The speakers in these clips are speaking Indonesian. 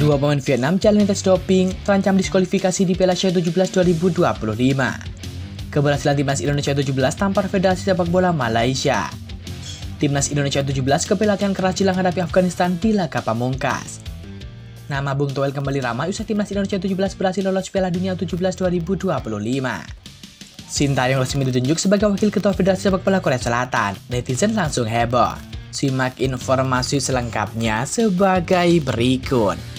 Dua pemain Vietnam jalani tes doping, terancam diskualifikasi di Piala Asia U17 2025. Keberhasilan Timnas Indonesia U17 tampar Federasi Sepak Bola Malaysia. Timnas Indonesia U17 kembali latihan keras jelang hadapi Afghanistan di laga pamungkas. Nama Bung Toel kembali ramai usai Timnas Indonesia U17 berhasil lolos Piala Dunia U17 2025. Sintayong resmi ditunjuk sebagai wakil ketua Federasi Sepak Bola Korea Selatan. Netizen langsung heboh. Simak informasi selengkapnya sebagai berikut.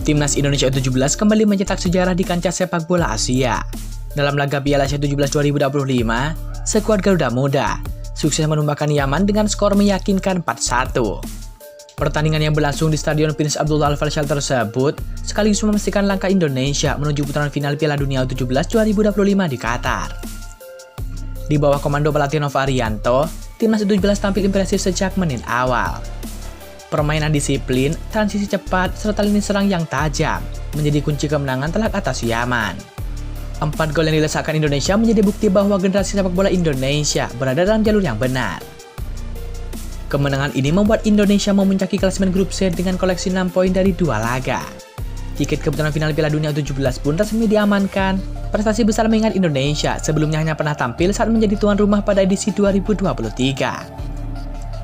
Timnas Indonesia U17 kembali mencetak sejarah di kancah sepak bola Asia. Dalam laga Piala Asia U17 2025, skuad Garuda Muda sukses menumbangkan Yaman dengan skor meyakinkan 4-1. Pertandingan yang berlangsung di Stadion Prince Abdullah Al-Faisal tersebut sekaligus memastikan langkah Indonesia menuju putaran final Piala Dunia U17 2025 di Qatar. Di bawah komando pelatih Nova Arianto, Timnas U17 tampil impresif sejak menit awal. Permainan disiplin, transisi cepat, serta lini serang yang tajam menjadi kunci kemenangan telak atas Yaman. 4 gol yang dilesakkan Indonesia menjadi bukti bahwa generasi sepak bola Indonesia berada dalam jalur yang benar. Kemenangan ini membuat Indonesia memuncaki klasemen grup C dengan koleksi 6 poin dari 2 laga. Tiket ke putaran final Piala Dunia U17 pun resmi diamankan. Prestasi besar mengingat Indonesia sebelumnya hanya pernah tampil saat menjadi tuan rumah pada edisi 2023.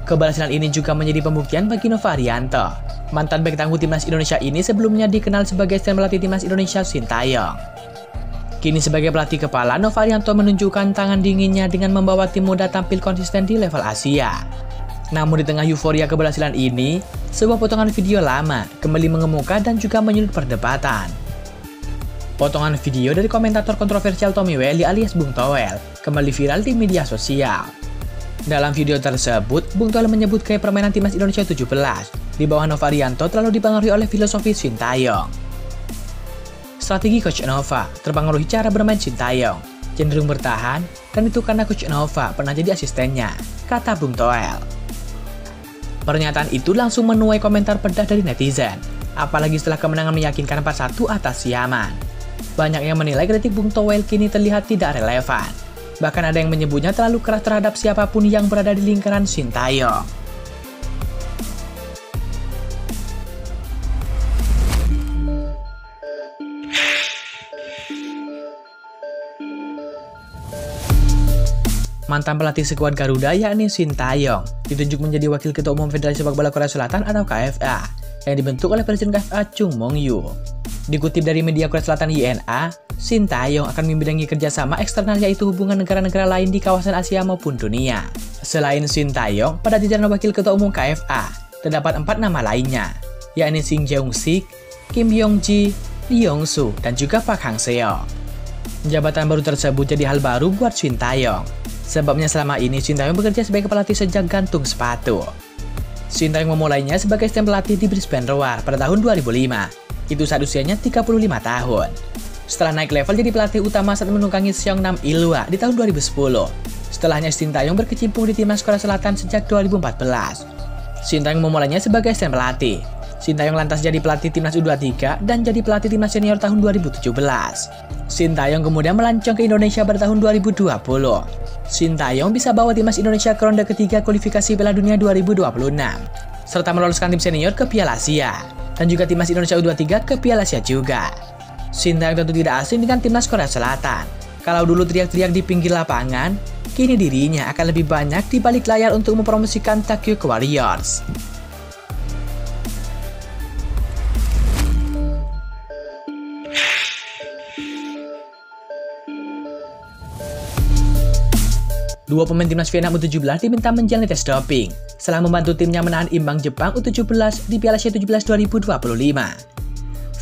Keberhasilan ini juga menjadi pembuktian bagi Nova Arianto. Mantan bek tangguh Timnas Indonesia ini sebelumnya dikenal sebagai asisten pelatih Timnas Indonesia Sintayong. Kini sebagai pelatih kepala, Nova Arianto menunjukkan tangan dinginnya dengan membawa tim muda tampil konsisten di level Asia. Namun di tengah euforia keberhasilan ini, sebuah potongan video lama kembali mengemuka dan juga menyulut perdebatan. Potongan video dari komentator kontroversial Tommy Welly alias Bung Toel kembali viral di media sosial. Dalam video tersebut, Bung Toel menyebut gaya permainan Timnas Indonesia U17 di bawah Nova Arianto terlalu dipengaruhi oleh filosofi Sintayong. Strategi Coach Nova terpengaruhi cara bermain Sintayong, cenderung bertahan, dan itu karena Coach Nova pernah jadi asistennya, kata Bung Toel. Pernyataan itu langsung menuai komentar pedas dari netizen, apalagi setelah kemenangan meyakinkan 4-1 atas Yaman. Banyak yang menilai kritik Bung Toel kini terlihat tidak relevan. Bahkan ada yang menyebutnya terlalu keras terhadap siapapun yang berada di lingkaran Sintayong. Mantan pelatih skuad Garuda yakni Sintayong ditunjuk menjadi wakil ketua umum Federasi Sepak Bola Korea Selatan atau KFA yang dibentuk oleh Presiden KFA Chung Mong-yu. Dikutip dari media Korea Selatan YNA, Sintayong akan membidangi kerjasama eksternal yaitu hubungan negara-negara lain di kawasan Asia maupun dunia. Selain Sintayong, pada jajaran wakil ketua umum KFA, terdapat 4 nama lainnya, yakni Shin Jae-sik, Kim Byong-ji, Lee Yong-soo, dan juga Park Hang-seo. Jabatan baru tersebut jadi hal baru buat Sintayong. Sebabnya selama ini Sintayong bekerja sebagai pelatih sejak gantung sepatu. Sintayong memulainya sebagai asisten pelatih di Brisbane Roar pada tahun 2005. Itu saat usianya 35 tahun. Setelah naik level jadi pelatih utama saat menunggangi Seongnam Ilhwa di tahun 2010. Setelahnya Sintayong berkecimpung di Timnas Korea Selatan sejak 2014. Sintayong memulainya sebagai asisten pelatih. Sintayong lantas jadi pelatih Timnas U23 dan jadi pelatih Timnas Senior tahun 2017. Sintayong kemudian melancong ke Indonesia pada tahun 2020. Sintayong bisa bawa Timnas Indonesia ke ronde ketiga kualifikasi Piala Dunia 2026, serta meloloskan tim senior ke Piala Asia, dan juga Timnas Indonesia U23 ke Piala Asia juga. Sintayong tentu tidak asing dengan Timnas Korea Selatan. Kalau dulu teriak-teriak di pinggir lapangan, kini dirinya akan lebih banyak di balik layar untuk mempromosikan Taekwondo Warriors. Dua pemain Timnas Vietnam U17 diminta menjalani tes doping setelah membantu timnya menahan imbang Jepang U17 di Piala Asia U17 2025.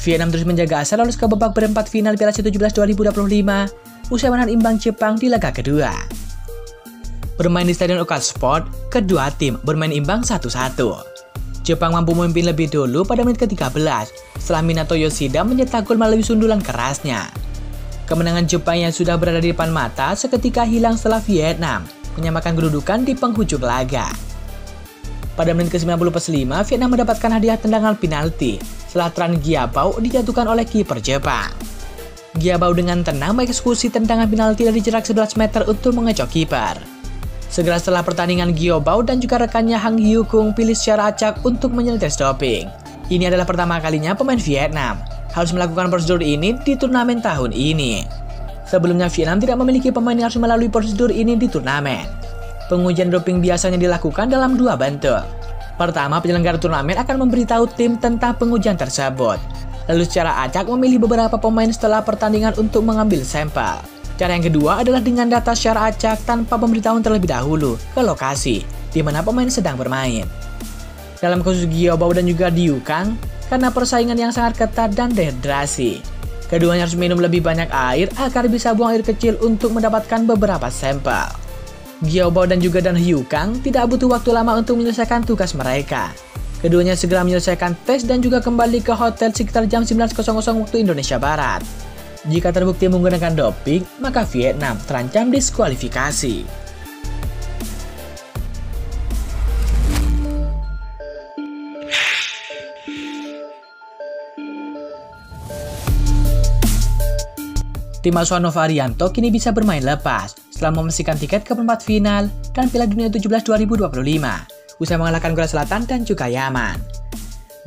Vietnam terus menjaga asa lolos ke babak berempat final Piala Asia U17 2025 usai menahan imbang Jepang di laga kedua. Bermain di Stadion Okasport, kedua tim bermain imbang 1-1. Jepang mampu memimpin lebih dulu pada menit ke-13 setelah Minato Yoshida mencetak gol melalui sundulan kerasnya. Kemenangan Jepang yang sudah berada di depan mata seketika hilang setelah Vietnam menyamakan kedudukan di penghujung laga. Pada menit ke-95, Vietnam mendapatkan hadiah tendangan penalti setelah Tran Gyabao dijatuhkan oleh kiper Jepang. Gyabao dengan tenang mengeksekusi tendangan penalti dari jarak 11 meter untuk mengecoh kiper. Segera setelah pertandingan, Gyabao dan juga rekannya Hang Hyukung pilih secara acak untuk menyeletes doping. Ini adalah pertama kalinya pemain Vietnam harus melakukan prosedur ini di turnamen tahun ini. Sebelumnya Vietnam tidak memiliki pemain yang harus melalui prosedur ini di turnamen. Pengujian doping biasanya dilakukan dalam dua bentuk. Pertama, penyelenggara turnamen akan memberitahu tim tentang pengujian tersebut. Lalu secara acak memilih beberapa pemain setelah pertandingan untuk mengambil sampel. Cara yang kedua adalah dengan data secara acak tanpa pemberitahuan terlebih dahulu ke lokasi di mana pemain sedang bermain. Dalam kasus Gyabao dan juga Liu Kang, karena persaingan yang sangat ketat dan dehidrasi, keduanya harus minum lebih banyak air agar bisa buang air kecil untuk mendapatkan beberapa sampel. Gyabao dan juga Liu Kang tidak butuh waktu lama untuk menyelesaikan tugas mereka. Keduanya segera menyelesaikan tes dan juga kembali ke hotel sekitar jam 19.00 waktu Indonesia Barat. Jika terbukti menggunakan doping, maka Vietnam terancam diskualifikasi. Tim asuhan Nova Arianto kini bisa bermain lepas setelah memastikan tiket ke perempat final dan Piala Dunia 17 2025 usai mengalahkan Korea Selatan dan juga Yaman.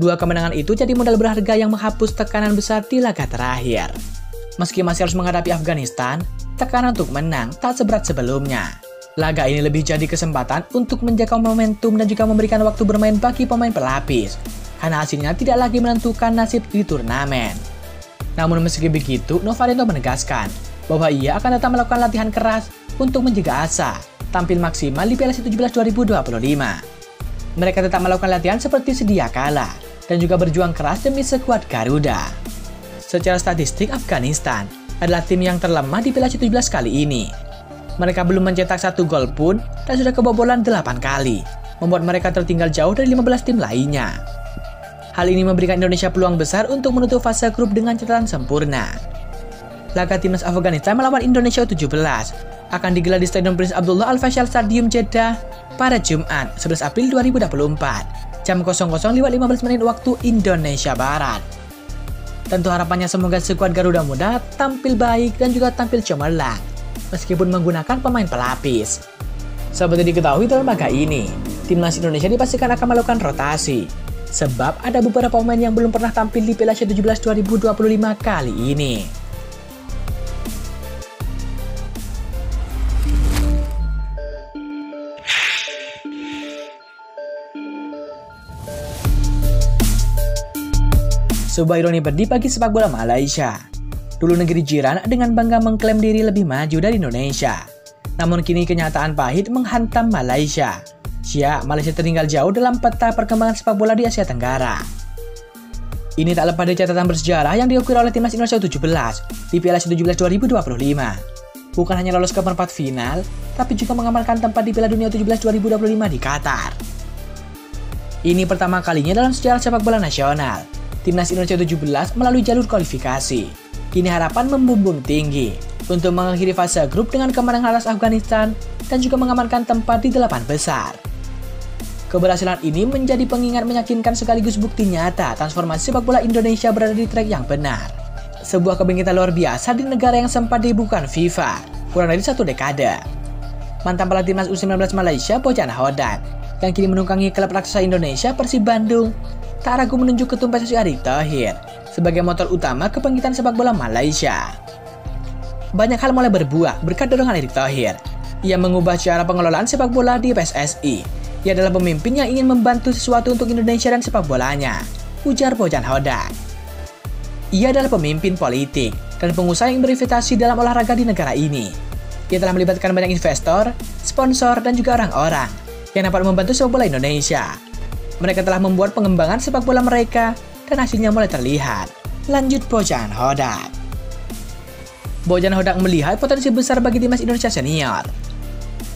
Dua kemenangan itu jadi modal berharga yang menghapus tekanan besar di laga terakhir. Meski masih harus menghadapi Afghanistan, tekanan untuk menang tak seberat sebelumnya. Laga ini lebih jadi kesempatan untuk menjaga momentum dan juga memberikan waktu bermain bagi pemain pelapis, karena hasilnya tidak lagi menentukan nasib di turnamen. Namun meski begitu, Nova Arianto menegaskan bahwa ia akan tetap melakukan latihan keras untuk menjaga asa tampil maksimal di Piala 17 2025. Mereka tetap melakukan latihan seperti sedia kala dan juga berjuang keras demi skuad Garuda. Secara statistik, Afghanistan adalah tim yang terlemah di Piala 17 kali ini. Mereka belum mencetak 1 gol pun dan sudah kebobolan 8 kali, membuat mereka tertinggal jauh dari 15 tim lainnya. Hal ini memberikan Indonesia peluang besar untuk menutup fase grup dengan catatan sempurna. Laga timnas Afghanistan melawan Indonesia U17 akan digelar di Stadion Prince Abdullah Al Faisal Stadium Jeddah pada Jumat 11 April 2024 jam 00.15 waktu Indonesia Barat. Tentu harapannya semoga skuad Garuda Muda tampil baik dan juga tampil cemerlang meskipun menggunakan pemain pelapis. Seperti diketahui dalam laga ini, timnas Indonesia dipastikan akan melakukan rotasi sebab ada beberapa pemain yang belum pernah tampil di Piala 17 2025 kali ini. Sebuah ironi pedih bagi sepak bola Malaysia. Dulu negeri jiran dengan bangga mengklaim diri lebih maju dari Indonesia. Namun kini kenyataan pahit menghantam Malaysia. Malaysia tertinggal jauh dalam peta perkembangan sepak bola di Asia Tenggara. Ini tak lepas dari catatan bersejarah yang diukir oleh timnas Indonesia U17 di Piala 17 2025. Bukan hanya lolos ke perempat final, tapi juga mengamankan tempat di Piala Dunia 17 2025 di Qatar. Ini pertama kalinya dalam sejarah sepak bola nasional timnas Indonesia U17 melalui jalur kualifikasi. Kini harapan membumbung tinggi untuk mengakhiri fase grup dengan kemenangan atas Afghanistan dan juga mengamankan tempat di 8 besar. Keberhasilan ini menjadi pengingat meyakinkan sekaligus bukti nyata transformasi sepak bola Indonesia berada di trek yang benar. Sebuah kebangkitan luar biasa di negara yang sempat dibukukan FIFA kurang dari 1 dekade. Mantan pelatih timnas U19 Malaysia Bojan Hodak yang kini menunggangi klub raksasa Indonesia Persib Bandung tak ragu menunjuk ketum PSSI Erick Thohir sebagai motor utama kebangkitan sepak bola Malaysia. Banyak hal mulai berbuah berkat dorongan Erick Thohir. Ia mengubah cara pengelolaan sepak bola di PSSI. Ia adalah pemimpin yang ingin membantu sesuatu untuk Indonesia dan sepak bolanya, ujar Bojan Hodak. Ia adalah pemimpin politik dan pengusaha yang berinvestasi dalam olahraga di negara ini. Ia telah melibatkan banyak investor, sponsor, dan juga orang-orang yang dapat membantu sepak bola Indonesia. Mereka telah membuat pengembangan sepak bola mereka dan hasilnya mulai terlihat. Lanjut Bojan Hodak. Bojan Hodak melihat potensi besar bagi timnas Indonesia senior.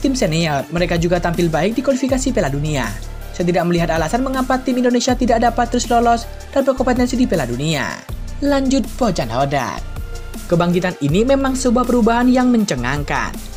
tim senior, mereka juga tampil baik di kualifikasi Piala Dunia. Saya tidak melihat alasan mengapa tim Indonesia tidak dapat terus lolos dan berkompetensi di Piala Dunia. Lanjut Bojan Hodak. Kebangkitan ini memang sebuah perubahan yang mencengangkan.